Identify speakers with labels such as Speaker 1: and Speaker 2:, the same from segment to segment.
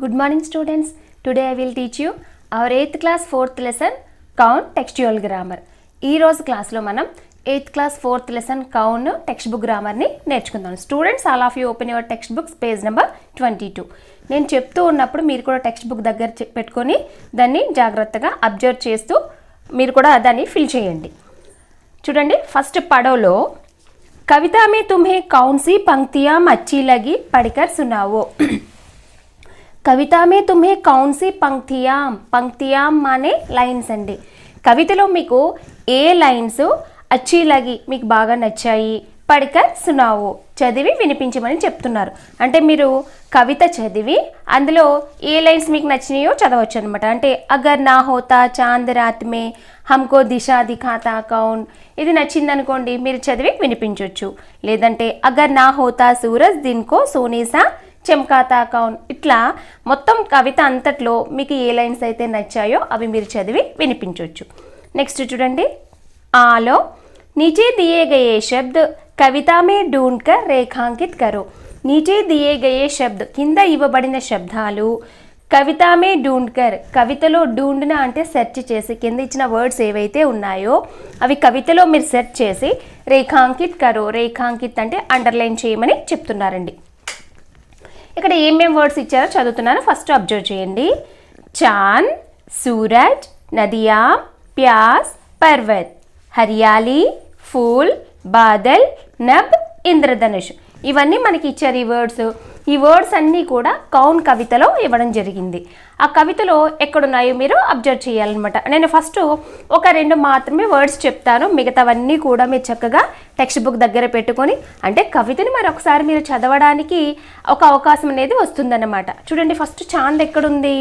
Speaker 1: Good morning students. Today I will teach you our 8th class 4th lesson Count Textual Grammar. ఈ రోజు క్లాస్లో మనం 8th class 4th lesson Count textbook grammar ని నేర్చుకుందాం. Students, all of you open your textbooks page number 22. నేను చెప్తూ ఉన్నప్పుడు మీరు కూడా టెక్స్ట్ బుక్ దగ్గర పెట్టుకొని దాన్ని జాగ్రత్తగా అబ్జర్వ్ చేస్తూ మీరు కూడా దాన్ని ఫిల్ చేయండి. చూడండి, ఫస్ట్ పడవలో कविता में तुम्हें कौन सी पंक्तियाँ अच्छी लगी पढ़कर सुनाओ. कविता में तुम्हें कौन सी पंक्तियाँ माने लाइन्स अंडी. कवितलो मीकु ए लाइन्स अच्छी लगी మీకు బాగా నచ్చాయి పడికర్ సునావో చదివి వినిపించమని చెప్తున్నారు. అంటే మీరు కవిత చదివి అందులో ఏ లైన్స్ మీకు నచ్చినాయో చదవచ్చు అనమాట. అంటే అగర్ నా హోతా చాంద్ రాత్ మే హమ్కో దిశా దిఖాతా కౌన్, ఇది నచ్చింది అనుకోండి మీరు చదివి వినిపించవచ్చు. లేదంటే అగర్ నా హోతా సూరజ్ దిన్కో సోనేసా చెమ్కాతా కౌన్, ఇట్లా మొత్తం కవిత అంతట్లో మీకు ఏ లైన్స్ అయితే నచ్చాయో అవి మీరు చదివి వినిపించవచ్చు. నెక్స్ట్ చూడండి, ఆలో नीचे दिए गए शब्द कविता में ढूंढकर रेखांकित करो. नीचे दिए गए शब्द కింద ఇవ్వబడిన శబ్దాలు కవితా మే ఢూండ్కర్, కవితలో ఢూండ్నా అంటే సెర్చ్ చేసి కింద ఇచ్చిన వర్డ్స్ ఏవైతే ఉన్నాయో అవి కవితలో మీరు సెర్చ్ చేసి రేఖాంకిత్ కరో, రేఖాంకిత్ అంటే అండర్లైన్ చేయమని చెప్తున్నారండి. ఇక్కడ ఏమేం వర్డ్స్ ఇచ్చారో చదువుతున్నాను, ఫస్ట్ అబ్జర్వ్ చేయండి. చాంద్, సూరజ్, నదియా, ప్యాస్, పర్వత్, హరియాలి, ఫూల్, బాదల్, నబ్, ఇంద్రధనుష్, ఇవన్నీ మనకి ఇచ్చారు ఈ వర్డ్స్. ఈ వర్డ్స్ అన్నీ కూడా కౌన్ కవితలో ఇవ్వడం జరిగింది. ఆ కవితలో ఎక్కడున్నాయో మీరు అబ్జర్వ్ చేయాలన్నమాట. నేను ఫస్ట్ ఒక రెండు మాత్రమే వర్డ్స్ చెప్తాను, మిగతావన్నీ కూడా మీరు చక్కగా టెక్స్ట్ బుక్ దగ్గర పెట్టుకొని అంటే కవితని మరి ఒకసారి మీరు చదవడానికి ఒక అవకాశం అనేది వస్తుందన్నమాట. చూడండి, ఫస్ట్ చాంద్ ఎక్కడుంది,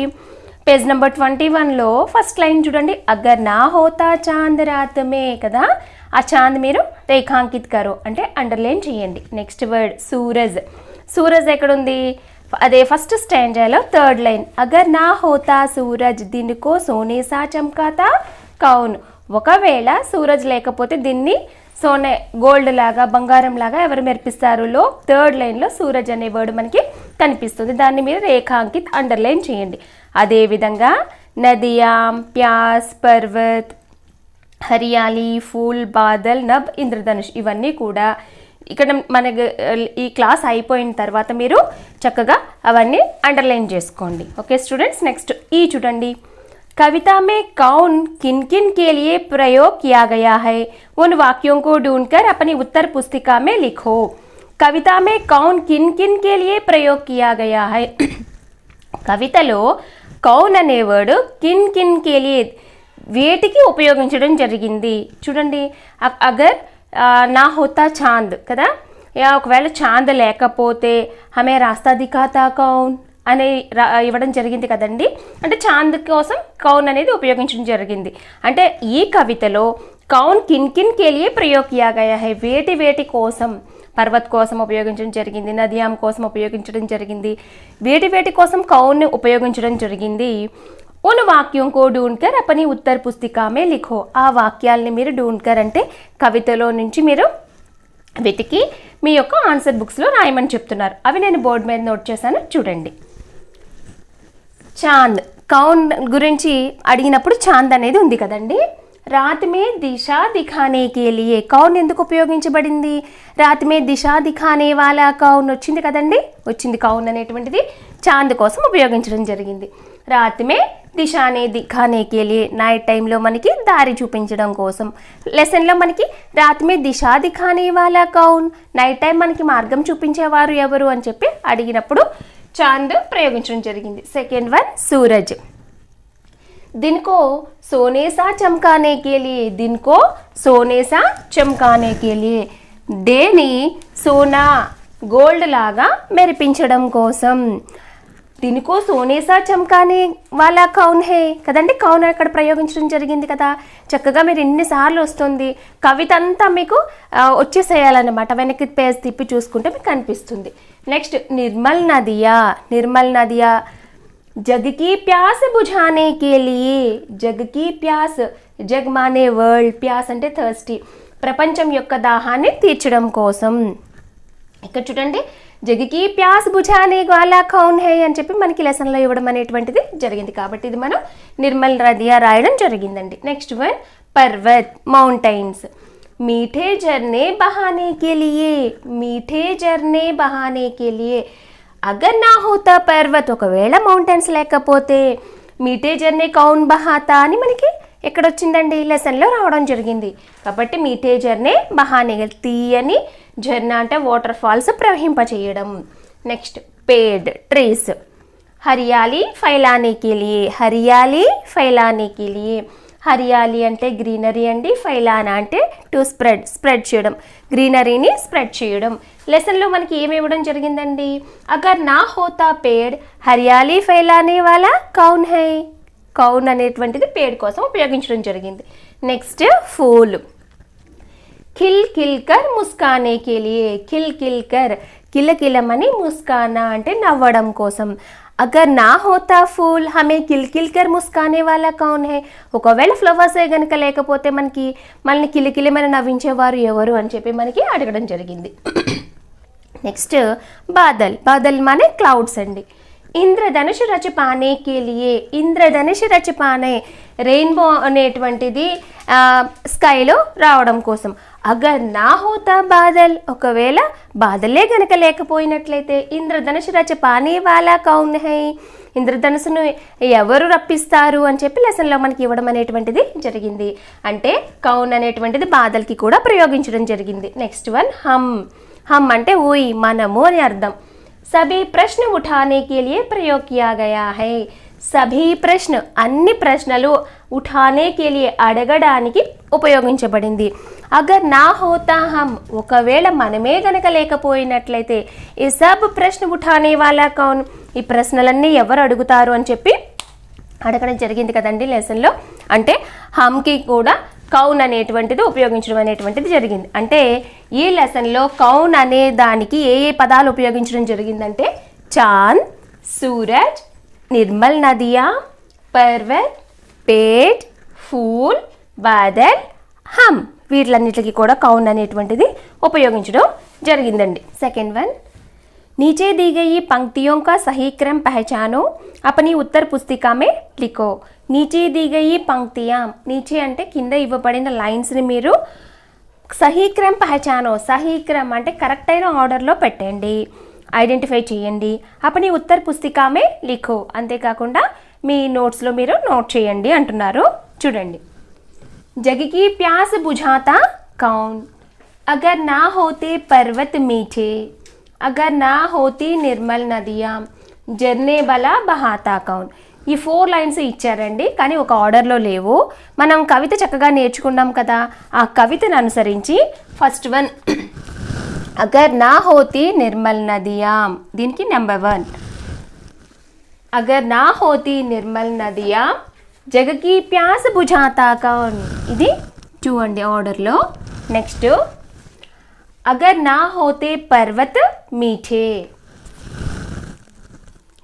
Speaker 1: పేజ్ నెంబర్ 21లో ఫస్ట్ లైన్ చూడండి, అగర్ నా హోతా చాంద్ రాత్ మే కదా, ఆ చాంద్ మీరు రేఖాంకిత్ కరో అంటే అండర్లైన్ చేయండి. నెక్స్ట్ వర్డ్ సూరజ్, సూరజ్ ఎక్కడుంది, అదే ఫస్ట్ స్టాంజాలో థర్డ్ లైన్, అగర్ నా హోతా సూరజ్ దిన్కో సోనేసా చమ్కాతా కౌన్, ఒకవేళ సూరజ్ లేకపోతే దీన్ని సోనే గోల్డ్ లాగా బంగారం లాగా ఎవరు మెరిపిస్తారు లో థర్డ్ లైన్లో సూరజ్ అనే వర్డ్ మనకి కనిపిస్తుంది, దాన్ని మీరు రేఖాంకిత్ అండర్లైన్ చేయండి. అదేవిధంగా నదియాం, ప్యాస్, పర్వత్, హరియాలి, ఫూల్, బాదల్, నబ్, ఇంద్రధనుష్, ఇవన్నీ కూడా ఇక్కడ మనకి ఈ క్లాస్ అయిపోయిన తర్వాత మీరు చక్కగా అవన్నీ అండర్లైన్ చేసుకోండి. ఓకే స్టూడెంట్స్, నెక్స్ట్ ఈ చూడండి, कविता में कौन किन किन के लिए प्रयोग किया गया है, उन वाक्यों को ढूंढकर अपनी उत्तर पुस्तिका में लिखो. कविता में कौन किन किन के लिए प्रयोग किया गया है. కవితలో కౌన్ అనే వర్డ్ కిన్ కిన్ కేలియే వేటికి ఉపయోగించడం జరిగింది. చూడండి, అగర్ నా హోతా చాంద్ కదా, ఒకవేళ చాంద్ లేకపోతే హమే రాస్తా దిఖాతా కౌన్ అనే ఇవ్వడం జరిగింది కదండి. అంటే చాంద్ కోసం కౌన్ అనేది ఉపయోగించడం జరిగింది. అంటే ఈ కవితలో కౌన్ కిన్ కిన్ కేలియే ప్రయోగ్ కియా గయా హై, వేటి వేటి కోసం, పర్వత్ కోసం ఉపయోగించడం జరిగింది, నదియాం కోసం ఉపయోగించడం జరిగింది, వేటి వేటి కోసం కౌన్ ఉపయోగించడం జరిగింది. ఉన్ వాక్యం కో ఢూండ్కర్ అపని ఉత్తర్ పుస్తికా మే లిఖో, ఆ వాక్యాలని మీరు ఢూండ్కర్ అంటే కవితలో నుంచి మీరు వెతికి మీ యొక్క ఆన్సర్ బుక్స్లో రాయమని చెప్తున్నారు. అవి నేను బోర్డు మీద నోట్ చేశాను చూడండి. చాంద్, కౌన్ గురించి అడిగినప్పుడు చాంద్ అనేది ఉంది కదండి. రాత్ మే దిశా దిఖానే కే లియే, కౌన్ ఎందుకు ఉపయోగించబడింది, రాత్ మే దిశా దిఖానే వాలా కౌన్ వచ్చింది కదండి, వచ్చింది. కౌన్ అనేటువంటిది చాంద్ కోసం ఉపయోగించడం జరిగింది. రాత్ మే దిశానే దిఖానే కే లియే, నైట్ టైంలో మనకి దారి చూపించడం కోసం. లెసన్లో మనకి రాత్ మే దిశా దిఖానే వాలా కౌన్, నైట్ టైం మనకి మార్గం చూపించేవారు ఎవరు అని చెప్పి అడిగినప్పుడు చాంద్ ప్రయోగించడం జరిగింది. సెకండ్ వన్ సూరజ్, దిన్కో సోనేసా చమ్కానే కే లియే, దిన్కో సోనేసా చమ్కానే కే లియే, డేని సోనా గోల్డ్ లాగా మెరిపించడం కోసం. దిన్కో సోనేసా చమ్కానే వాలా కౌన్ హే కదండి, కౌన్ అక్కడ ప్రయోగించడం జరిగింది కదా. చక్కగా మీరు ఎన్నిసార్లు వస్తుంది కవిత అంతా మీకు వచ్చేసేయాలన్నమాట, వెనక్కి పేజ్ తిప్పి చూసుకుంటే మీకు కనిపిస్తుంది. నెక్స్ట్ నిర్మల్ నదియా, నిర్మల్ నదియా జగ్ की प्यास बुझाने के लिए, जग की प्यास, జగ్ మానే వరల్డ్, ప్యాస్ అంటే థర్స్టీ, ప్రపంచం యొక్క దాహాన్ని తీర్చడం కోసం. ఇక్కడ చూడండి, జగికి ప్యాస్ బుఝానే వాలా కౌన్ హై అని చెప్పి మనకి లెసన్లో ఇవ్వడం అనేటువంటిది జరిగింది. కాబట్టి ఇది మనం నిర్మల్ నదియా రాయడం జరిగిందండి. Next one Parvat mountains. मीठे झरने बहाने के लिए, मीठे झरने बहाने के लिए. अगर ना होता पर्वत, ఒకవేళ మౌంటైన్స్ లేకపోతే మీఠే జర్నే కౌన్ బహాతా అని మనకి ఎక్కడొచ్చిందండి లెసన్లో రావడం జరిగింది. కాబట్టి మీఠే జర్నే బహానే, తీయని झरना అంటే వాటర్ ఫాల్స్ ప్రవహింపచేయడం. నెక్స్ట్ పేడ్ ట్రీస్. హరియాలి ఫైలానే కే లియే, హరియాలి ఫైలానే కే లియే. హరియాలి అంటే గ్రీనరీ అండి, ఫైలానా అంటే టు స్ప్రెడ్ చేయడం, గ్రీనరీని స్ప్రెడ్ చేయడం. లెసన్లో మనకి ఏమి ఇవ్వడం జరిగిందండి, అగర్ నా హోతా పేడ్ హరియాలి ఫైలానే వాలా కౌన్ హై. కౌన్ అనేటువంటిది పేడ్ కోసం ఉపయోగించడం జరిగింది. Next pool. ఖిల్ ఖిల్ కర్ ముస్కానే కే లియే, ఖిల్ ఖిల్ కర్ కిలకిలమని, ముస్కానా అంటే నవ్వడం కోసం. అగర్ నా హోతా ఫూల్ హమే కిల్ కిల్ కర్ ముస్కానే వాలా కౌన్ హై. ఒకవేళ ఫ్లవర్సే కనుక లేకపోతే మనల్ని కిలికిలిమని నవ్వించేవారు ఎవరు అని చెప్పి మనకి అడగడం జరిగింది. నెక్స్ట్ బాదల్. బాదల్ మానే క్లౌడ్స్ అండి. ఇంద్రధనుష్ రచ పానే కే లియే, ఇంద్రధనుష్ రచ పానే రెయిన్బో అనేటువంటిది స్కైలో రావడం కోసం. అగర్ నా హోతా బాదల్, ఒకవేళ బాదలే కనుక లేకపోయినట్లయితే ఇంద్రధనుష్ రచ పానే వాలా కౌన్ హై, ఇంద్రధనుసును ఎవరు రప్పిస్తారు అని చెప్పి లెసన్లో మనకి ఇవ్వడం అనేటువంటిది జరిగింది. అంటే కౌన్ అనేటువంటిది బాదల్కి కూడా ప్రయోగించడం జరిగింది. నెక్స్ట్ వన్ హమ్. హమ్ అంటే ఊయి, మనము అని అర్థం. सभी प्रश्न उठाने के लिए प्रयोग किया गया है. सभी प्रश्न అన్ని ప్రశ్నలు ఉఠానే కే లియే అడగడానికి ఉపయోగించబడింది. అగర్ నా హోతా హమ్, ఒకవేళ మనమే గనక లేకపోయినట్లయితే ఈ సబ్ ప్రశ్న ఉఠానే వాలా కౌన్, ఈ ప్రశ్నలన్నీ ఎవరు అడుగుతారు అని చెప్పి అడగడం జరిగింది కదండి లెసన్లో. అంటే హమ్కి కూడా కౌన్ అనేటువంటిది ఉపయోగించడం అనేటువంటిది జరిగింది. అంటే ఈ లెసన్లో కౌన్ అనే దానికి ఏ ఏ పదాలు ఉపయోగించడం జరిగిందంటే చాంద్, సూరజ్, నిర్మల్ నదియా, పర్వత్, పేడ్, ఫూల్, బాదల్, హమ్, వీటిలన్నిటికీ కూడా కౌన్ అనేటువంటిది ఉపయోగించడం జరిగిందండి. సెకండ్ వన్, नीचे दी गई पंक्तियों का सही क्रम पहचानो, अपनी उत्तर पुस्तिका में लिखो. नीचे दी गई पंक्तियां, नीचे అంటే కింద ఇవ్వబడిన లైన్స్ని మీరు సహీ క్రమ్ పహచానో, సహీ క్రమ్ అంటే కరెక్ట్ అయిన ఆర్డర్లో పెట్టండి, ఐడెంటిఫై చేయండి. అపని ఉత్తర్ పుస్తికామే లిఖో, అంతేకాకుండా మీ నోట్స్లో మీరు నోట్ చేయండి అంటున్నారు. చూడండి, జగికి ప్యాస్ బుఝాతా కౌన్, అగర్ నా హోతే పర్వత్ మీఠే, అగర్ నా హోతీ నిర్మల్ నదియా, జర్నే బలా బహాతా కౌన్. ఈ 4 లైన్స్ ఇచ్చారండి, కానీ ఒక ఆర్డర్లో లేవు. మనం కవిత చక్కగా నేర్చుకున్నాం కదా, ఆ కవితను అనుసరించి ఫస్ట్ వన్ అగర్ నా హోతీ నిర్మల్ నదియా, దీనికి నెంబర్ 1. అగర్ నా హోతీ నిర్మల్ నదియా జగకి ప్యాస్ బుఝాతా కౌన్, ఇది 2 అండి ఆర్డర్లో. నెక్స్ట్ అగర్ నా హోతే పర్వత్ మీఠే,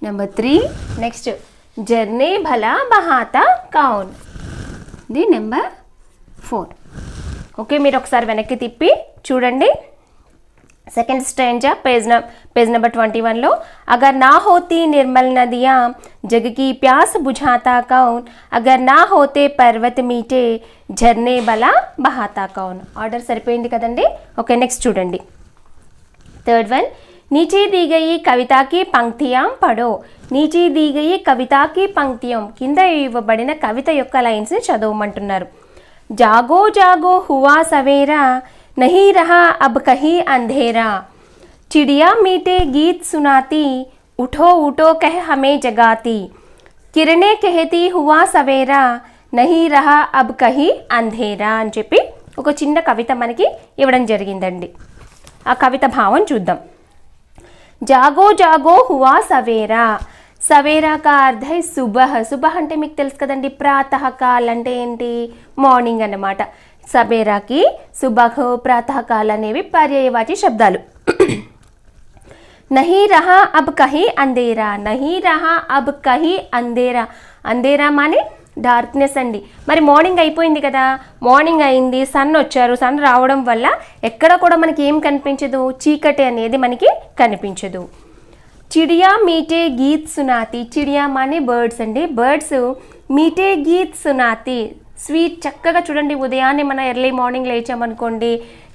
Speaker 1: నెంబర్ 3. నెక్స్ట్ జర్నే భలా బహాతా కౌన్, ఇది నెంబర్ 4. ఓకే, మీరు ఒకసారి వెనక్కి తిప్పి చూడండి. సెకండ్ స్టాంజా పేజ్ నెంబర్ 21లో అగర్ నా హోతీ నిర్మల్ నదియా జగకి ప్యాస్ బుఝాతా కౌన్, అగర్ నా హోతే పర్వత్ మీఠే झरने बला बहाता कौन. ఆర్డర్ సరిపోయింది కదండి. ఓకే, నెక్స్ట్ చూడండి. థర్డ్ వన్, नीचे दी गई कविता की पंक्तियां पढ़ो. नीचे दी गई कविता की पंक्तियां, కింద ఇవ్వబడిన కవిత యొక్క లైన్స్ ని చదవమంటున్నారు. जागो जागो हुआ सवेरा, नहीं रहा अब कहीं अंधेरा, चिड़िया मीठे गीत सुनाती, उठो उठो कह हमें जगाती, किरणें कहती हुआ सवेरा, నహీ రహా అబ్ కహీ అంధేరా అని చెప్పి ఒక చిన్న కవిత మనకి ఇవ్వడం జరిగిందండి. ఆ కవిత భావం చూద్దాం. జాగో జాగో హువా సవేరా, సవేరా కా అర్థ హై సుబహ్. సుబహ్ అంటే మీకు తెలుసు కదండి, ప్రాతఃకాల్ అంటే ఏంటి, మార్నింగ్ అన్నమాట. సవేరాకి సుబహ్, ప్రాతఃకాల్ అనేవి పర్యాయవాచి శబ్దాలు. నహీ రహా అబ్ కహీ అంధేరా, నహీ రహా అబ్ కహీ అంధేరా, అంధేరా మానే డార్క్నెస్ అండి. మరి మార్నింగ్ అయిపోయింది కదా, మార్నింగ్ అయింది, సన్ వచ్చారు, సన్ రావడం వల్ల ఎక్కడ కూడా మనకి ఏం కనిపించదు, చీకటి అనేది మనకి కనిపించదు. చిడియా మీటే గీత్ సునాతి. చిడియా మానే బర్డ్స్ అండి. బర్డ్స్ మీటే గీత్ సునాతి, స్వీట్ చక్కగా చూడండి, ఉదయాన్నే మన ఎర్లీ మార్నింగ్ లేచామనుకోండి,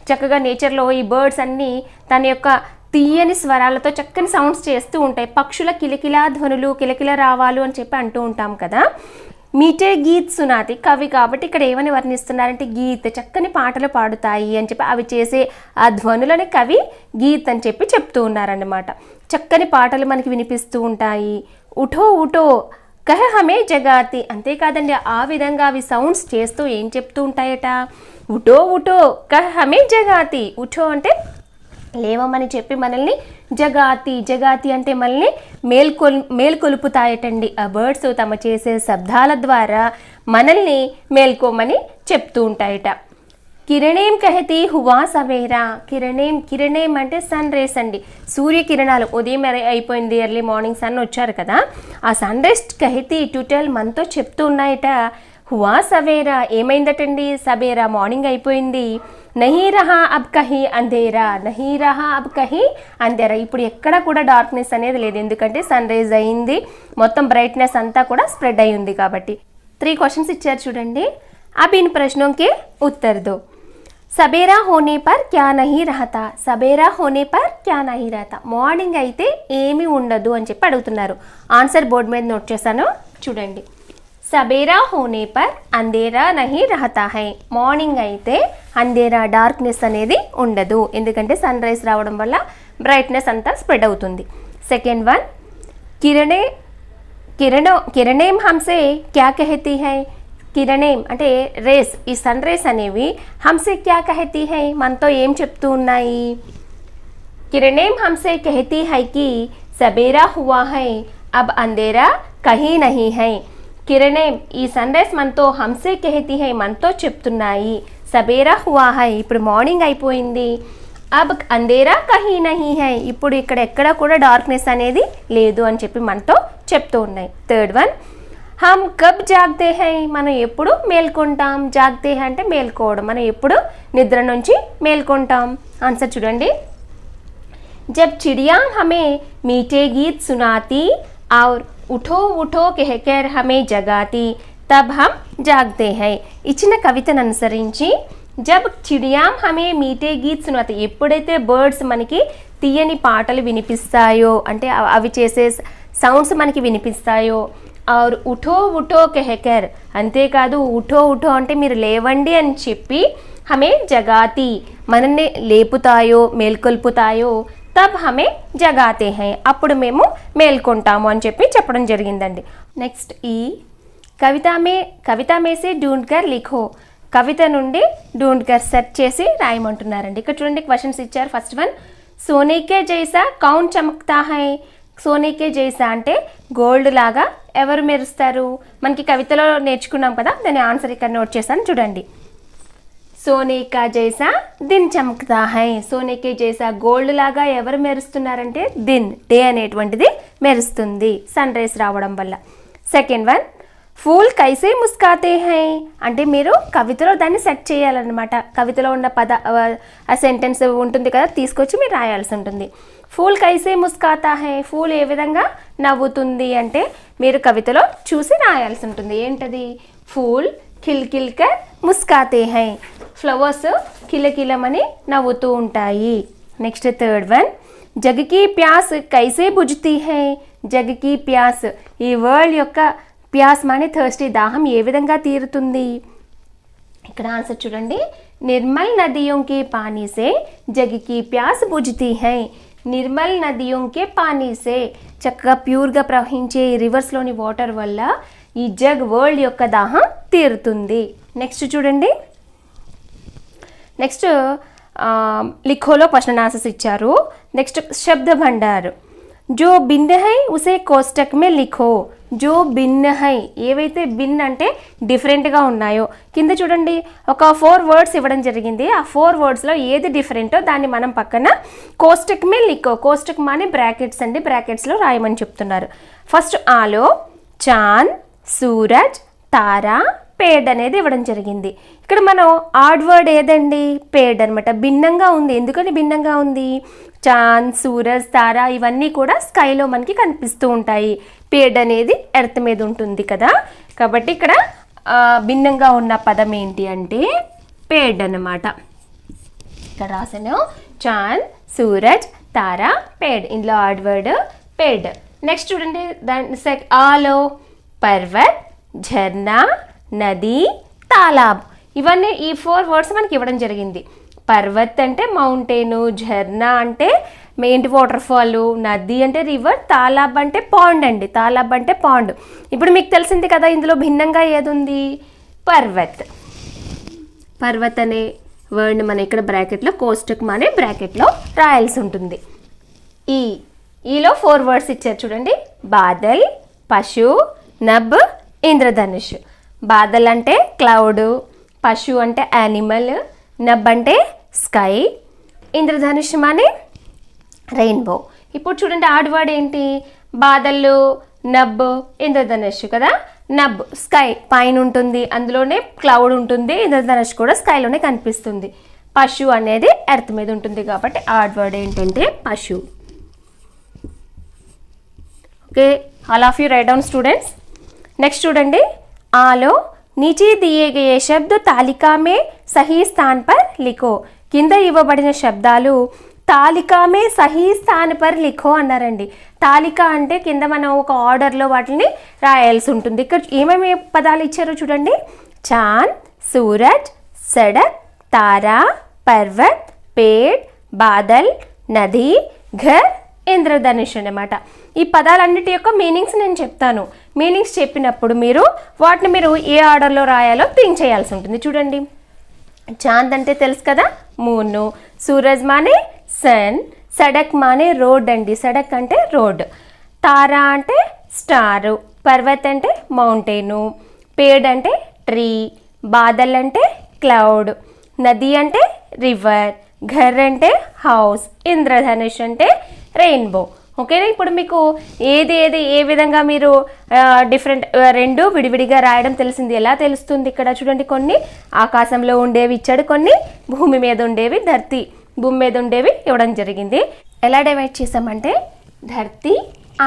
Speaker 1: చక్కగా నేచర్లో ఈ బర్డ్స్ అన్నీ తన యొక్క తీయని స్వరాలతో చక్కని సౌండ్స్ చేస్తూ ఉంటాయి. పక్షుల కిలకిలా ధ్వనులు, కిలకిల రావాలు అని చెప్పి అంటూ ఉంటాం కదా. మీటే గీత్ సునాతి, కవి కాబట్టి ఇక్కడ ఏమని వర్ణిస్తున్నారంటే గీత్, చక్కని పాటలు పాడుతాయి అని చెప్పి అవి చేసే ఆ ధ్వనులని కవి గీత్ అని చెప్పి చెప్తూ ఉన్నారన్నమాట. చక్కని పాటలు మనకి వినిపిస్తూ ఉంటాయి. ఉఠో ఉఠో కహ హమే జగాతి, అంతేకాదండి ఆ విధంగా అవి సౌండ్స్ చేస్తూ ఏం చెప్తూ ఉంటాయట, ఉఠో ఉఠో కహ హమే జగాతి. ఉఠో అంటే లేవమని చెప్పి మనల్ని జగాతి, జగాతి అంటే మనల్ని మేల్కొలుపుతాయటండి. ఆ బర్డ్స్ తమ చేసే శబ్దాల ద్వారా మనల్ని మేల్కోమని చెప్తూ ఉంటాయట. కిరణేం కహతి హువా సవేరా. కిరణేం అంటే సన్ రేస్ అండి, సూర్యకిరణాలు. ఉదయం అయిపోయింది, ఎర్లీ మార్నింగ్ సన్ వచ్చారు కదా, ఆ సన్ రేస్ కహతి టుటెల్ మనతో చెప్తూ ఉన్నాయట. హువా సవేరా, ఏమైందటండి, సవేరా మార్నింగ్ అయిపోయింది. నహీ రహా అబ్ కహీ అంధేరా. నహీ రహా అబ్ కహీ అంధేరా, ఇప్పుడు ఎక్కడ కూడా డార్క్నెస్ అనేది లేదు, ఎందుకంటే సన్ రైజ్ అయింది, మొత్తం బ్రైట్నెస్ అంతా కూడా స్ప్రెడ్ అయి ఉంది కాబట్టి. 3 క్వశ్చన్స్ ఇచ్చారు చూడండి. अब इन प्रश्नों के उत्तर दो. सबेरा होने पर क्या नहीं रहता. सबेरा होने पर क्या नहीं रहता, మార్నింగ్ అయితే ఏమీ ఉండదు అని చెప్పి అడుగుతున్నారు. ఆన్సర్ బోర్డు మీద నోట్ చేశాను చూడండి. सबेरा होने पर अंधेरा नहीं रहता है. మార్నింగ్ అయితే అంధేరా, డార్క్నెస్ అనేది ఉండదు, ఎందుకంటే సన్ రైజ్ రావడం వల్ల బ్రైట్నెస్ అంతా స్ప్రెడ్ అవుతుంది. సెకండ్ వన్, కిరణేం హంసే క్యా కహతీ హై. కిరణేం అంటే రేస్, ఈ సన్ రేస్ అనేవి హంసే క్యా కహతీ హై, మనతో ఏం చెప్తూ ఉన్నాయి. కిరణేం హంసే కహతీ హై కి सबेरा हुआ है अब अंधेरा कहीं नहीं है. కిరణేం, ఈ సన్ రైస్ మనతో హంసే కహతీ హై, మనతో చెప్తున్నాయి. सबेरा हुआ है, ఇప్పుడు మార్నింగ్ అయిపోయింది. అబ్ అంధేరా కహీ నహీ హై, ఇప్పుడు ఇక్కడ ఎక్కడ కూడా డార్క్నెస్ అనేది లేదు అని చెప్పి మనతో చెప్తూ ఉన్నాయి. థర్డ్ వన్, హమ్ కబ్ జాగ్తే హై, మనం ఎప్పుడు మేల్కొంటాం. జాగ్తే హై అంటే మేల్కోవడం, మనం ఎప్పుడు నిద్ర నుంచి మేల్కొంటాం. ఆన్సర్ చూడండి. జబ్ చిడియా హమే మీఠే గీత్ సునాతి ఔర్ ఉఠో ఉఠో कहकर हमें जगाती तब हम जागते हैं. ఇచ్చిన కవితను అనుసరించి జబ్ చిడియాం హమే మీఠే గీత్ సునాతి, ఎప్పుడైతే బర్డ్స్ మనకి తీయని పాటలు వినిపిస్తాయో, అంటే అవి చేసే సౌండ్స్ మనకి వినిపిస్తాయో, और उठो उठो कहकर, అంతేకాదు ఉఠో ఉఠో అంటే మీరు లేవండి అని చెప్పి, హమే జగాతి మనల్ని లేపుతాయో మేల్కొల్పుతాయో, తబ్ హమే జగాతే హై, అప్పుడు మేము మేల్కొంటాము అని చెప్పి చెప్పడం జరిగిందండి. నెక్స్ట్ ఈ కవిత మేసే ఢూంఢ్ కర్ లిఖో. కవిత నుండి ఢూంఢ్ కర్ సెర్చ్ చేసి రాయమంటున్నారండి. ఇక్కడ చూడండి క్వశ్చన్స్ ఇచ్చారు. ఫస్ట్ వన్, సోనేకే జైసా కౌన్ చమక్తా హై. సోనేకే జైసా అంటే గోల్డ్ లాగా ఎవరు మెరుస్తారు. మనకి కవితలో నేర్చుకున్నాం కదా, దాని ఆన్సర్ ఇక్కడ నోట్ చేశాను చూడండి. సోనేకా జైసా దిన్ చమక్తా హై. సోనేకే జైసా గోల్డ్ లాగా ఎవరు మెరుస్తున్నారంటే దిన్, డే అనేటువంటిది మెరుస్తుంది సన్ రైజ్ రావడం వల్ల. సెకండ్ వన్, ఫూల్ కైసే ముస్కాతే హై అంటే మీరు కవితలో దాన్ని సెట్ చేయాలన్నమాట. కవితలో ఉన్న ఆ సెంటెన్స్ ఉంటుంది కదా, తీసుకొచ్చి మీరు రాయాల్సి ఉంటుంది. ఫూల్ కైసే ముస్కాతా హై, ఫూల్ ఏ విధంగా నవ్వుతుంది అంటే మీరు కవితలో చూసి రాయాల్సి ఉంటుంది. ఏంటది, ఫూల్ కిల్ కర్ ముస్కాతే హై, ఫ్లవర్స్ కిలకిలమని నవ్వుతూ ఉంటాయి. నెక్స్ట్ థర్డ్ వన్, జగ్కి ప్యాస్ కైసే బుజ్తీ హై. జగ్కి ప్యాస్, ఈ వర్డ్ యొక్క ప్యాస్ మానే థర్స్టీ, దాహం ఏ విధంగా తీరుతుంది. ఇక్కడ ఆన్సర్ చూడండి. నిర్మల్ నదియోं के पानी से जग की प्यास बुझती है. నిర్మల్ నదియోं के पानी से, చక్కగా ప్యూర్గా ప్రవహించే రివర్స్లోని వాటర్ వల్ల ఈ జగ్ వరల్డ్ యొక్క దాహం తీరుతుంది. నెక్స్ట్ చూడండి. నెక్స్ట్ లిఖోలో క్వశ్చన్ ఆన్సర్స్ ఇచ్చారు. నెక్స్ట్ శబ్ద భండార్, జో భిన్న హై ఉసే కోష్టక్ మే లిఖో. జో భిన్న హై, ఏవైతే భిన్ అంటే డిఫరెంట్గా ఉన్నాయో, కింద చూడండి ఒక 4 వర్డ్స్ ఇవ్వడం జరిగింది. ఆ 4 వర్డ్స్లో ఏది డిఫరెంటో దాన్ని మనం పక్కన కోష్టక్ మే లిఖో. కోష్టక్ మానే బ్రాకెట్స్ అండి, బ్రాకెట్స్లో రాయమని చెప్తున్నారు. ఫస్ట్ ఆలో చాంద్ సూరజ్ తార పేడ్ అనేది ఇవ్వడం జరిగింది. ఇక్కడ మనం ఆడ్ వర్డ్ ఏదండి? పేడ్ అనమాట. భిన్నంగా ఉంది. ఎందుకని భిన్నంగా ఉంది? చాంద్, సూరజ్, తార ఇవన్నీ కూడా స్కైలో మనకి కనిపిస్తూ ఉంటాయి. పేడ్ అనేది ఎర్త్ మీద ఉంటుంది కదా, కాబట్టి ఇక్కడ భిన్నంగా ఉన్న పదం ఏంటి అంటే పేడ్ అన్నమాట. ఇక్కడ రాసాను చాంద్, సూరజ్, తార, పేడ్. ఇందులో ఆడ్ వర్డ్ పేడ్. నెక్స్ట్ చూడండి దాని ఆలో పర్వత్, ఝర్నా, నది, తాలాబ్. ఇవన్నీ ఈ 4 వర్డ్స్ మనకి ఇవ్వడం జరిగింది. పర్వత్ అంటే మౌంటైను, ఝర్నా అంటే మెయిన్ వాటర్ ఫాల్, నది అంటే రివర్, తాలాబ్ అంటే పాండ్ అండి. తాలాబ్ అంటే పాండ్. ఇప్పుడు మీకు తెలిసింది కదా ఇందులో భిన్నంగా ఏది ఉంది? పర్వత్. పర్వత్ అనే వర్డ్ని మనం ఇక్కడ బ్రాకెట్లో కోష్టకం అనే బ్రాకెట్లో రాయాల్సి ఉంటుంది. ఈలో 4 వర్డ్స్ ఇచ్చారు చూడండి. బాదల్, పశు, నబ్, ఇంద్రధనుష్. బాదల్ అంటే క్లౌడ్, పశు అంటే యానిమల్, నబ్ అంటే స్కై, ఇంద్రధనుష్ అనే రెయిన్బో. ఇప్పుడు చూడండి ఆడ్ వర్డ్ ఏంటి? బాదళ్ళు, నబ్, ఇంద్రధనుష్ కదా. నబ్ స్కై పైన ఉంటుంది, అందులోనే క్లౌడ్ ఉంటుంది, ఇంద్రధనుష్ కూడా స్కైలోనే కనిపిస్తుంది. పశు అనేది ఎర్త్ మీద ఉంటుంది కాబట్టి ఆడ్ వర్డ్ ఏంటంటే పశు. Okay, all of you right down students. Next చూడండి ఆలో नीचे दिए गए शब्द तालिका में सही स्थान पर लिखो. కింద ఇవ్వబడిన శబ్దాలు తాలికామే సహీ స్థాన్ పర్ లిఖో అన్నారండి. తాలిక అంటే కింద మనం ఒక ఆర్డర్లో వాటిని రాయాల్సి ఉంటుంది. ఇక్కడ ఏమేమి పదాలు ఇచ్చారో చూడండి. చాంద్, సూరజ్, సడక్, తారా, పర్వత్, పేడ్, బాదల్, నది, ఘర్, ఇంద్రధనుష్ అన్నమాట. ఈ పదాలన్నిటి యొక్క మీనింగ్స్ నేను చెప్తాను. మీనింగ్స్ చెప్పినప్పుడు వాటిని మీరు ఏ ఆర్డర్లో రాయాలో థింక్ చేయాల్సి ఉంటుంది. చూడండి, చాంద్ అంటే తెలుసు కదా, మూన్. సూరజ్ మానే సన్. సడక్ మానే రోడ్ అండి. సడక్ అంటే రోడ్. తారా అంటే స్టార్. పర్వత్ అంటే మౌంటైను. పేడ్ అంటే ట్రీ. బాదల్ అంటే క్లౌడ్. నది అంటే రివర్. ఘర్ అంటే హౌస్. ఇంద్రధనుష్ అంటే రెయిన్బో. ఓకేనా? ఇప్పుడు మీకు ఏది ఏ విధంగా మీరు డిఫరెంట్ రెండు విడివిడిగా రాయడం తెలిసింది. ఎలా తెలుస్తుంది? ఇక్కడ చూడండి, కొన్ని ఆకాశంలో ఉండేవి ఇచ్చాడు, కొన్ని భూమి మీద ఉండేవి, భూమి మీద ఉండేవి ఇవ్వడం జరిగింది. ఎలా డివైడ్ చేసామంటే ధర్తీ,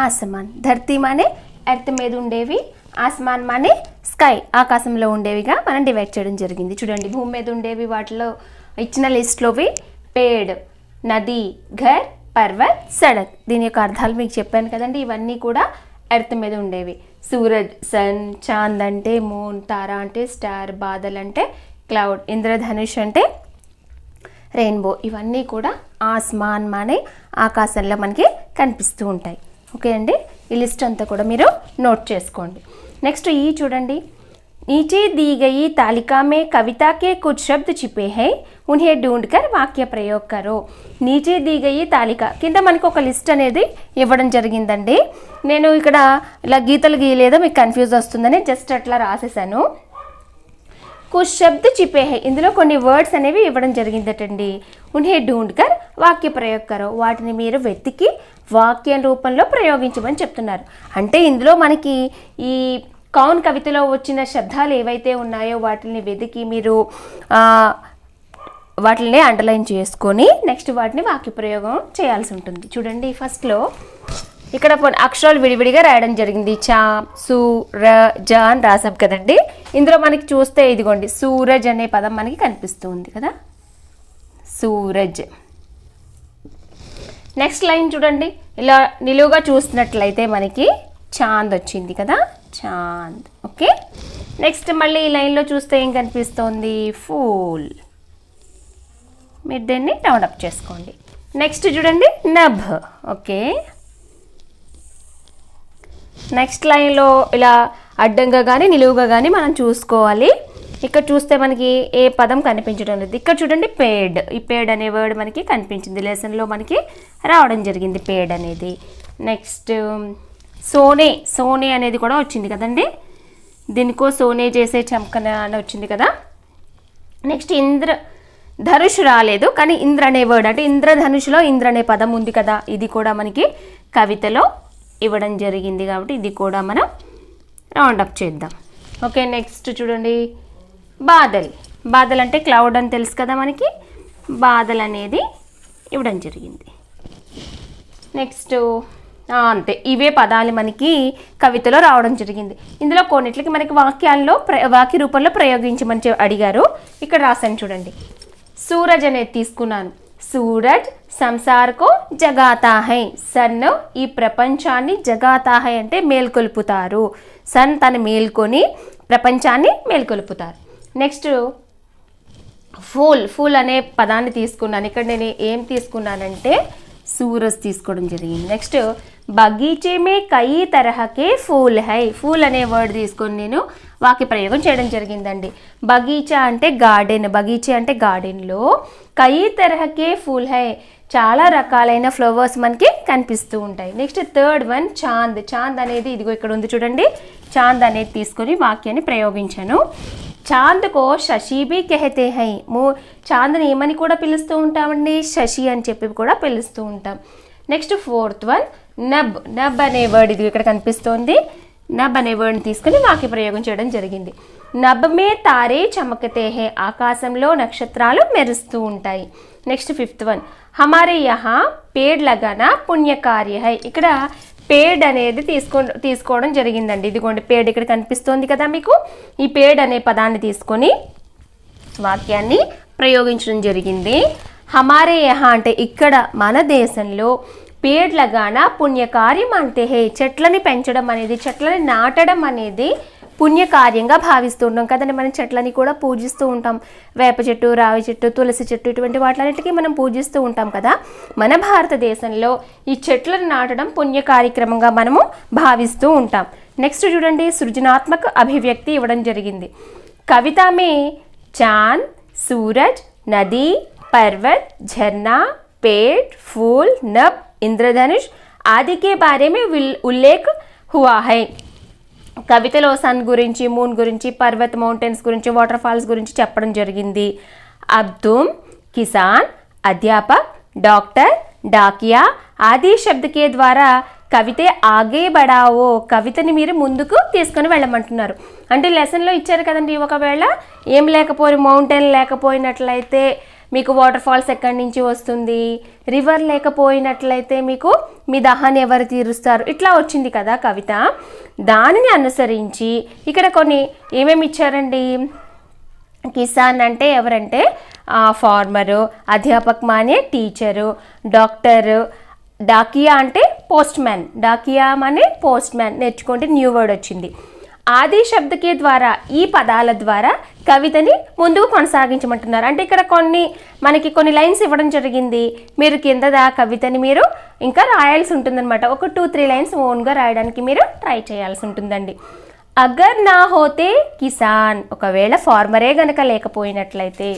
Speaker 1: ఆసమాన్. ధర్తీ మానే ఎర్త్ మీద ఉండేవి, ఆసమాన్ మానే స్కై ఆకాశంలో ఉండేవిగా మనం డివైడ్ చేయడం జరిగింది. చూడండి, భూమి మీద ఉండేవి వాటిలో ఇచ్చిన లిస్ట్లోవి పేడ్, నది, ఘర్, పర్వత్, సడక్. దీని యొక్క అర్థాలు మీకు చెప్పాను కదండి. ఇవన్నీ కూడా ఎర్త్ మీద ఉండేవి. సూరజ్ సన్, చాంద్ అంటే మూన్, తారా అంటే స్టార్, బాదల్ అంటే క్లౌడ్, ఇంద్రధనుష్ అంటే రెయిన్బో. ఇవన్నీ కూడా ఆస్మాన్ మానే ఆకాశంలో మనకి కనిపిస్తూ ఉంటాయి. ఓకే అండి, ఈ లిస్ట్ అంతా కూడా మీరు నోట్ చేసుకోండి. నెక్స్ట్ ఈ చూడండి, नीचे दी गई तालिका में कविता के कुछ शब्द छिपे हैं, उन्हें ढूंढकर वाक्य प्रयोग करो. नीचे दी गई తాలిక కింద మనకి ఒక లిస్ట్ అనేది ఇవ్వడం జరిగిందండి. నేను ఇక్కడ ఇలా గీతలు గీయలేదో మీకు కన్ఫ్యూజ్ వస్తుందని జస్ట్ అట్లా రాసేసాను. కుచ్ శబ్ద్ చిపే హై, ఇందులో కొన్ని వర్డ్స్ అనేవి ఇవ్వడం జరిగిందటండి. ఉన్హే ఢూండ్కర్ వాక్య ప్రయోగ్ కరో, వాటిని మీరు వెతికి వాక్యం రూపంలో ప్రయోగించమని చెప్తున్నారు. అంటే ఇందులో మనకి ఈ కౌన్ కవితలో వచ్చిన శబ్దాలు ఏవైతే ఉన్నాయో వాటిని వెతికి మీరు వాటిని అండర్లైన్ చేసుకొని నెక్స్ట్ వాటిని వాక్య ప్రయోగం చేయాల్సి ఉంటుంది. చూడండి, ఫస్ట్లో ఇక్కడ అక్షరాలు విడివిడిగా రాయడం జరిగింది. చా, సు, ర, జ అని రాసాం కదండి. ఇందులో మనకి చూస్తే ఇదిగోండి సూరజ్ అనే పదం మనకి కనిపిస్తుంది కదా, సూరజ్. నెక్స్ట్ లైన్ చూడండి, ఇలా నిలువుగా చూసినట్లయితే మనకి చాంద్ వచ్చింది కదా, చాంద్. ఓకే, నెక్స్ట్ మళ్ళీ ఈ లైన్లో చూస్తే ఏం కనిపిస్తోంది? ఫూల్. మీరు దీన్ని డౌన్అప్ చేసుకోండి. నెక్స్ట్ చూడండి నభ్. ఓకే, నెక్స్ట్ లైన్లో ఇలా అడ్డంగా కానీ నిలువుగా కానీ మనం చూసుకోవాలి. ఇక్కడ చూస్తే మనకి ఏ పదం కనిపించడం లేదు. ఇక్కడ చూడండి పేడ్. ఈ పేడ్ అనే వర్డ్ మనకి కనిపించింది, లెసన్లో మనకి రావడం జరిగింది పేడ్ అనేది. నెక్స్ట్ సోనే, సోనే అనేది కూడా వచ్చింది కదండి. దీనికో సోనే చేసే చంకన అని వచ్చింది కదా. నెక్స్ట్ ధనుష్ రాలేదు, కానీ ఇంద్ర అనే వర్డ్ అంటే ఇంద్రధనుషులో ఇంద్ర అనే పదం ఉంది కదా, ఇది కూడా మనకి కవితలో ఇవ్వడం జరిగింది కాబట్టి ఇది కూడా మనం రౌండప్ చేద్దాం. ఓకే, నెక్స్ట్ చూడండి బాదల్. బాదల్ అంటే క్లౌడ్ అని తెలుసు కదా మనకి. బాదల్ అనేది ఇవ్వడం జరిగింది. నెక్స్ట్ అంతే, ఇవే పదాలు మనకి కవితలో రావడం జరిగింది. ఇందులో కొన్నిట్లకి మనకి వాక్యాల్లో వాక్య రూపంలో ప్రయోగించమని అడిగారు. ఇక్కడ రాశాను చూడండి. సూరజ్ అనేది తీసుకున్నాను. సూరజ్ సంసార్కో జగాతా హై. సన్ ఈ ప్రపంచాన్ని, జగాతా హై అంటే మేల్కొల్పుతారు. సన్ తను మేల్కొని ప్రపంచాన్ని మేల్కొల్పుతారు. Next pool. ఫూల్ అనే పదాన్ని తీసుకున్నాను. ఇక్కడ నేను ఏం తీసుకున్నానంటే సూరజ్ తీసుకోవడం జరిగింది. నెక్స్ట్ బగీచే మే కయి తరహకే ఫూల్ హై. ఫూల్ అనే వర్డ్ తీసుకొని నేను వాక్య ప్రయోగం చేయడం జరిగిందండి. బగీచా అంటే గార్డెన్, బగీచే అంటే గార్డెన్లో, కయి తరహకే ఫూల్ హై చాలా రకాలైన ఫ్లవర్స్ మనకి కనిపిస్తూ ఉంటాయి. Next third one Chand. Chand అనేది ఇదిగో ఇక్కడ ఉంది చూడండి. చాంద్ అనేది తీసుకొని వాక్యాన్ని ప్రయోగించాను. చాంద్కో శశి బి కెహతే హై. చాంద్ని ఏమని కూడా పిలుస్తూ ఉంటామండి, శశి అని చెప్పి కూడా పిలుస్తూ ఉంటాం. నెక్స్ట్ ఫోర్త్ వన్ నబ్. నబ్ అనే వర్డ్ ఇది ఇక్కడ కనిపిస్తోంది. నబ్ అనే వర్డ్ని తీసుకుని వాక్య ప్రయోగం చేయడం జరిగింది. నబ్ మే తారే చమకతే హై. ఆకాశంలో నక్షత్రాలు మెరుస్తూ ఉంటాయి. నెక్స్ట్ ఫిఫ్త్ వన్ హమారే యహా పేడ్ లగానా పుణ్యకార్య హై. ఇక్కడ పేడ్ అనేది తీసుకోవడం జరిగిందండి. ఇదిగోండి పేడ్ ఇక్కడ కనిపిస్తోంది కదా మీకు. ఈ పేడ్ అనే పదాన్ని తీసుకొని వాక్యాన్ని ప్రయోగించడం జరిగింది. హమారే యహా అంటే ఇక్కడ మన దేశంలో, పేడ్ లగానా పుణ్యకార్యం అంటే హే చెట్లని పెంచడం అనేది, చెట్లని నాటడం అనేది పుణ్యకార్యంగా భావిస్తూ ఉంటాం కదండి. మనం చెట్లని కూడా పూజిస్తూ ఉంటాం. వేప చెట్టు, రావి చెట్టు, తులసి చెట్టు ఇటువంటి వాటిలన్నిటికీ మనం పూజిస్తూ ఉంటాం కదా. మన భారతదేశంలో ఈ చెట్లను నాటడం పుణ్య కార్యక్రమంగా మనము భావిస్తూ ఉంటాం. నెక్స్ట్ చూడండి సృజనాత్మక అభివ్యక్తి ఇవ్వడం జరిగింది. కవిత మే చాంద్, సూరజ్, నది, पर्वत, झरना, पेड़, फूल, नभ, इंद्रधनुष आदि के बारे में उल्लेख हुआ है. కవితలో సన్ గురించి, మూన్ గురించి, పర్వత్ మౌంటైన్స్ గురించి, వాటర్ ఫాల్స్ గురించి చెప్పడం జరిగింది. अब तुम किसान, अध्यापक, डॉक्टर, डाकिया आदि शब्द के द्वारा కవితే ఆగే బడావో. కవితని మీరు ముందుకు తీసుకొని వెళ్ళమంటున్నారు. అంటే లెసన్లో ఇచ్చారు కదండి, ఒకవేళ ఏం లేకపోయి మౌంటైన్ లేకపోయినట్లయితే మీకు వాటర్ ఫాల్స్ ఎక్కడి నుంచి వస్తుంది, రివర్ లేకపోయినట్లయితే మీకు మీ దాహాన్ని ఎవరు తీరుస్తారు, ఇట్లా వచ్చింది కదా కవిత. దానిని అనుసరించి ఇక్కడ కొన్ని ఏమేమి ఇచ్చారండి. కిసాన్ అంటే ఎవరంటే ఫార్మరు, అధ్యాపక్ మానే టీచరు, డాక్టరు, డాకియా అంటే పోస్ట్ మ్యాన్, డాకియా అనే పోస్ట్ మ్యాన్ నేర్చుకుంటే న్యూ వర్డ్ వచ్చింది. ఆది శబ్దకే ద్వారా ఈ పదాల ద్వారా కవితని ముందుకు కొనసాగించమంటున్నారు. అంటే ఇక్కడ మనకి కొన్ని లైన్స్ ఇవ్వడం జరిగింది. మీరు కింద కవితని మీరు ఇంకా రాయాల్సి ఉంటుందన్నమాట. ఒక 2-3 లైన్స్ ఓన్గా రాయడానికి మీరు ట్రై చేయాల్సి ఉంటుందండి. అగర్ నా హోతే కిసాన్, ఒకవేళ ఫార్మరే గనక లేకపోయినట్లయితే,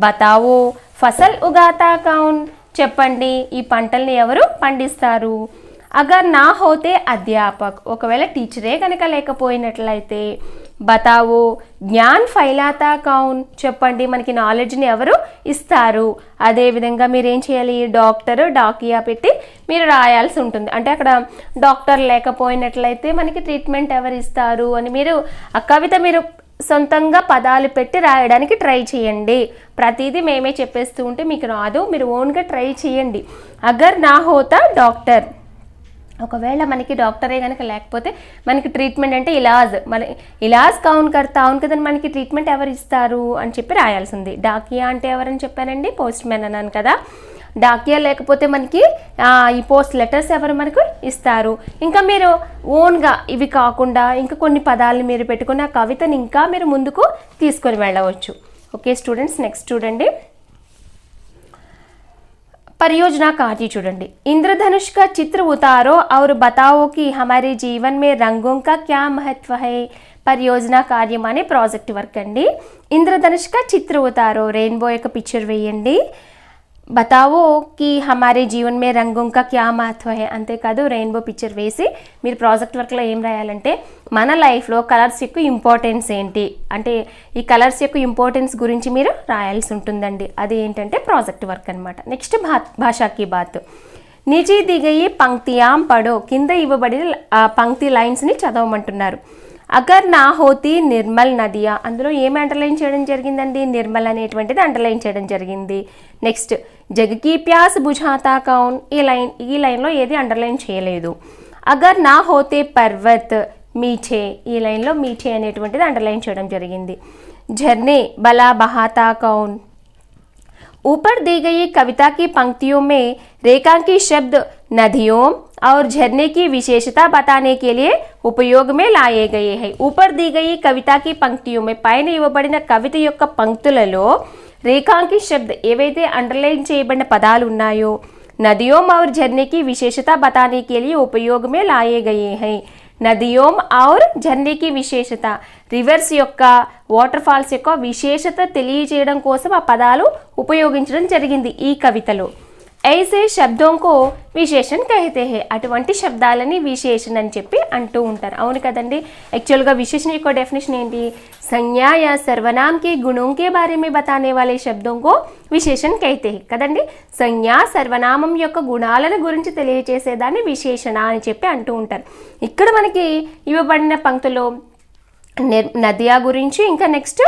Speaker 1: బతావో ఫసల్ ఉగాతా కౌన్, చెప్పండి ఈ పంటల్ని ఎవరు పండిస్తారు. అగర్ నా హోతే అధ్యాపక్, ఒకవేళ టీచరే కనుక లేకపోయినట్లయితే, బతావో జ్ఞాన్ ఫైలాతా కౌన్, చెప్పండి మనకి నాలెడ్జ్ని ఎవరు ఇస్తారు. అదేవిధంగా మీరు ఏం చేయాలి, డాక్టర్, డాకియా పెట్టి మీరు రాయాల్సి ఉంటుంది. అంటే అక్కడ డాక్టర్ లేకపోయినట్లయితే మనకి ట్రీట్మెంట్ ఎవరు ఇస్తారు అని మీరు ఆ కవిత మీరు సొంతంగా పదాలు పెట్టి రాయడానికి ట్రై చేయండి. ప్రతిదీ మేమే చెప్పేస్తూ ఉంటే మీకు రాదు, మీరు ఓన్గా ట్రై చేయండి. అగర్ నా హోతా డాక్టర్, ఒకవేళ మనకి డాక్టరే కనుక లేకపోతే మనకి ట్రీట్మెంట్ అంటే ఇలాజ్, మన ఇలాజ్ కౌన్ కర్తా, అవును కదండి మనకి ట్రీట్మెంట్ ఎవరు ఇస్తారు అని చెప్పి రాయాల్సి ఉంది. డాకియా అంటే ఎవరని చెప్పానండి, పోస్ట్ మ్యాన్ అన్నాను కదా. డాకియా లేకపోతే మనకి ఈ పోస్ట్ లెటర్స్ ఎవరు మనకు ఇస్తారు. ఇంకా మీరు ఓన్గా ఇవి కాకుండా ఇంకా కొన్ని పదాలను మీరు పెట్టుకుని ఆ కవితని ఇంకా మీరు ముందుకు తీసుకొని వెళ్ళవచ్చు. ఓకే స్టూడెంట్స్, నెక్స్ట్ చూడండి परियोजना कार्य చూడండి. इंद्रधनुष का चित्र उतारो और बताओ कि हमारे जीवन में रंगों का क्या महत्व है. పరియోజన కార్యం అనే ప్రాజెక్ట్ వర్క్ అండి. ఇంద్రధనుష్ కా చిత్ర ఉతారో, రెయిన్బో యొక్క పిక్చర్ వేయండి. బతావో కి హమారే జీవన్ మే రంగోం కా క్యా మహత్వ హై, అంతేకాదు రెయిన్బో పిక్చర్ వేసి మీరు ప్రాజెక్ట్ వర్క్లో ఏం రాయాలంటే మన లైఫ్లో కలర్స్ యొక్క ఇంపార్టెన్స్ ఏంటి అంటే ఈ కలర్స్ యొక్క ఇంపార్టెన్స్ గురించి మీరు రాయాల్సి ఉంటుందండి. అది ఏంటంటే ప్రాజెక్ట్ వర్క్ అనమాట. నెక్స్ట్ భాషాకి బాత్. నీచే దిగయి పంక్తియాం పడో, కింద ఇవ్వబడిన పంక్తి లైన్స్ని చదవమంటున్నారు. అగర్ నా హోతి నిర్మల్ నదియా, అందులో ఏమి అండర్లైన్ చేయడం జరిగిందండి, నిర్మల్ అనేటువంటిది అండర్లైన్ చేయడం జరిగింది. నెక్స్ట్ జగకి ప్యాస్ బుఝాతా కౌన్, ఈ లైన్లో ఏది అండర్లైన్ చేయలేదు. అగర్ నా హోతే పర్వత్ మీఠే, ఈ లైన్లో మీఠే అనేటువంటిది అండర్లైన్ చేయడం జరిగింది. झरने बला बहाता कौन, ऊपर दी गई कविता की पंक्तियों में रेखांकित शब्द नदियों और झरने की विशेषता बताने के लिए उपयोग में लाए गए हैं. ऊपर दी गई कविता की पंक्तियों में, పైన ఇవ్వబడిన కవిత యొక్క పంక్తులలో రేఖాంకిత శబ్ద ఏవైతే అండర్లైన్ చేయబడిన పదాలు ఉన్నాయో नदियों और झरने की विशेषता बताने के लिए उपयोग में लाए गए हैं. నదియోం ఔర్ झरने విశేషత, రివర్స్ యొక్క వాటర్ ఫాల్స్ యొక్క విశేషత తెలియజేయడం కోసం ఆ పదాలు ఉపయోగించడం జరిగింది ఈ కవితలో. ఐసే శబ్దోంకో విశేషణ కహితే హే, అటువంటి శబ్దాలని విశేషణ అని చెప్పి అంటూ ఉంటారు. అవును కదండి. యాక్చువల్గా విశేషణ యొక్క డెఫినేషన్ ఏంటి, సంజ్ఞా యా సర్వనాम के गुणों के बारे में बताने वाले शब्दों को విశేషణ కహితే హే కదండి. సంజ్ఞా సర్వనామం యొక్క గుణాలను గురించి తెలియజేసేదాన్ని విశేషణ అని చెప్పి అంటూ ఉంటారు. ఇక్కడ మనకి ఇవ్వబడిన పంక్తులో నదియా గురించి, ఇంకా నెక్స్ట్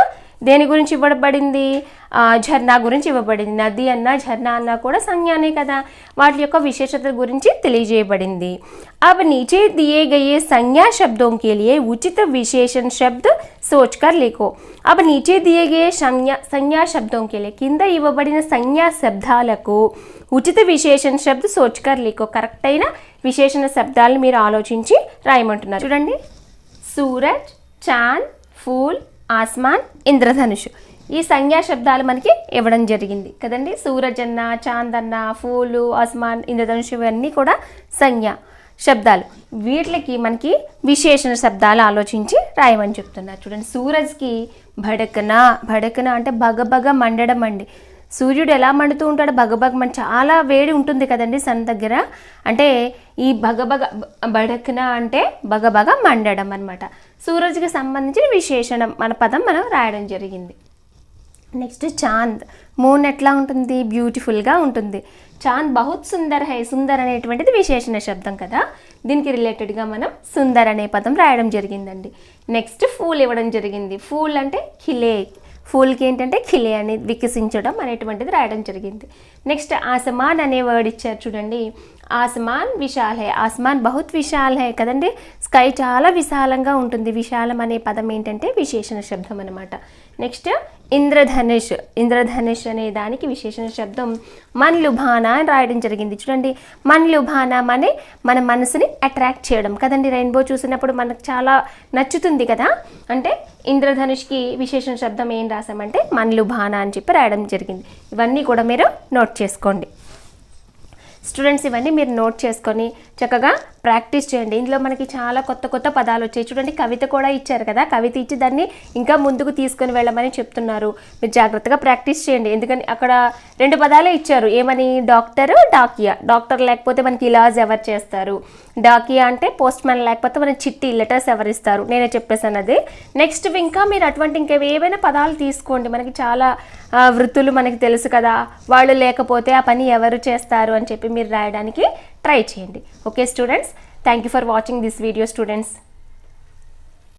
Speaker 1: దేని గురించి ఇవ్వబడింది, झरना గురించి ఇవ్వబడింది. నది అన్నా झरना అన్నా కూడా సంజ్ఞానే కదా, వాటి యొక్క విశేషత గురించి తెలియజేయబడింది. अब नीचे दिए गए संज्ञा शब्दों के लिए उचित विशेषण शब्द सोचकर लिखो. अब नीचे दिए गए संज्ञा शब्दों के लिए, కింద ఇవ్వబడిన సంజ్ఞా శబ్దాలకు ఉచిత విశేషణ శబ్ద సోచ్కర్ లిఖో, కరెక్ట్ అయిన విశేషణ శబ్దాలను మీరు ఆలోచించి రాయమంటున్నారు. చూడండి, సూరజ్, చాంద్, ఫూల్, ఆస్మాన్, ఇంద్రధనుష్, ఈ సంజ్ఞా శబ్దాలు మనకి ఇవ్వడం జరిగింది కదండి. సూరజ్ అన్న, చాంద్ అన్న, ఫూలు, ఆస్మాన్, ఇంద్రధనుష్ ఇవన్నీ కూడా సంజ్ఞా శబ్దాలు. వీటికి మనకి విశేషణ శబ్దాలు ఆలోచించి రాయమని చెప్తున్నారు. చూడండి, సూరజ్కి భడకనా, భడకనా అంటే బగబగ మండడం అండి. సూర్యుడు ఎలా మండుతూ ఉంటాడు, బగబగ చాలా వేడి ఉంటుంది కదండి సన్ దగ్గర, అంటే ఈ బగబగ బడకనా అంటే బగబగ మండడం అనమాట. సూరజ్కి సంబంధించిన విశేషణం మన పదం మనం రాయడం జరిగింది. నెక్స్ట్ చాంద్, మూన్ ఎట్లా ఉంటుంది, బ్యూటిఫుల్గా ఉంటుంది. చాంద్ బహుత్ సుందర్ హై, సుందర్ అనేటువంటిది విశేషణ శబ్దం కదా, దీనికి రిలేటెడ్గా మనం సుందర్ అనే పదం రాయడం జరిగిందండి. నెక్స్ట్ ఫూల్ ఇవ్వడం జరిగింది. ఫూల్ అంటే ఖిలే, ఫూల్కి ఏంటంటే ఖిలే అనేది వికసించడం అనేటువంటిది రాయడం జరిగింది. నెక్స్ట్ ఆసమాన్ అనే వర్డ్ ఇచ్చారు చూడండి. ఆసమాన్ విశాల్ హై, ఆసమాన్ బహుత్ విశాల్ హై కదండి, స్కై చాలా విశాలంగా ఉంటుంది. విశాలం అనే పదం ఏంటంటే విశేషణ శబ్దం అనమాట. నెక్స్ట్ ఇంద్రధనుష్, ఇంద్రధనుష్ అనే దానికి విశేషణ శబ్దం మన్ లుభానా అని రాయడం జరిగింది. చూడండి, మన్ లుభానా అనే మన మనసుని అట్రాక్ట్ చేయడం కదండి. రెయిన్బో చూసినప్పుడు మనకు చాలా నచ్చుతుంది కదా, అంటే ఇంద్రధనుష్కి విశేషణ శబ్దం ఏం రాసామంటే మన్ లుభానా అని చెప్పి రాయడం జరిగింది. ఇవన్నీ కూడా మీరు నోట్ చేసుకోండి స్టూడెంట్స్. ఇవన్నీ మీరు నోట్ చేసుకొని చక్కగా ప్రాక్టీస్ చేయండి. ఇందులో మనకి చాలా కొత్త కొత్త పదాలు వచ్చాయి. చూడండి, కవిత కూడా ఇచ్చారు కదా, కవిత ఇచ్చి దాన్ని ఇంకా ముందుకు తీసుకొని వెళ్ళమని చెప్తున్నారు. మీరు జాగ్రత్తగా ప్రాక్టీస్ చేయండి. ఎందుకని అక్కడ 2 పదాలే ఇచ్చారు, ఏమని, డాక్టర్, డాకియా. డాక్టర్ లేకపోతే మనకి ఇలాజ్ ఎవరు చేస్తారు, డాకియా అంటే పోస్ట్ మ్యాన్ లేకపోతే మన చిట్టి లెటర్స్ ఎవరిస్తారు, నేనే చెప్పేసాను అది. నెక్స్ట్ ఇంకా మీరు అటువంటి ఇంకా ఏవైనా పదాలు తీసుకోండి. మనకి చాలా వృత్తులు మనకి తెలుసు కదా, వాళ్ళు లేకపోతే ఆ పని ఎవరు చేస్తారు అని చెప్పి మీరు రాయడానికి ట్రై చేయండి. Okay students, thank you for watching this video students.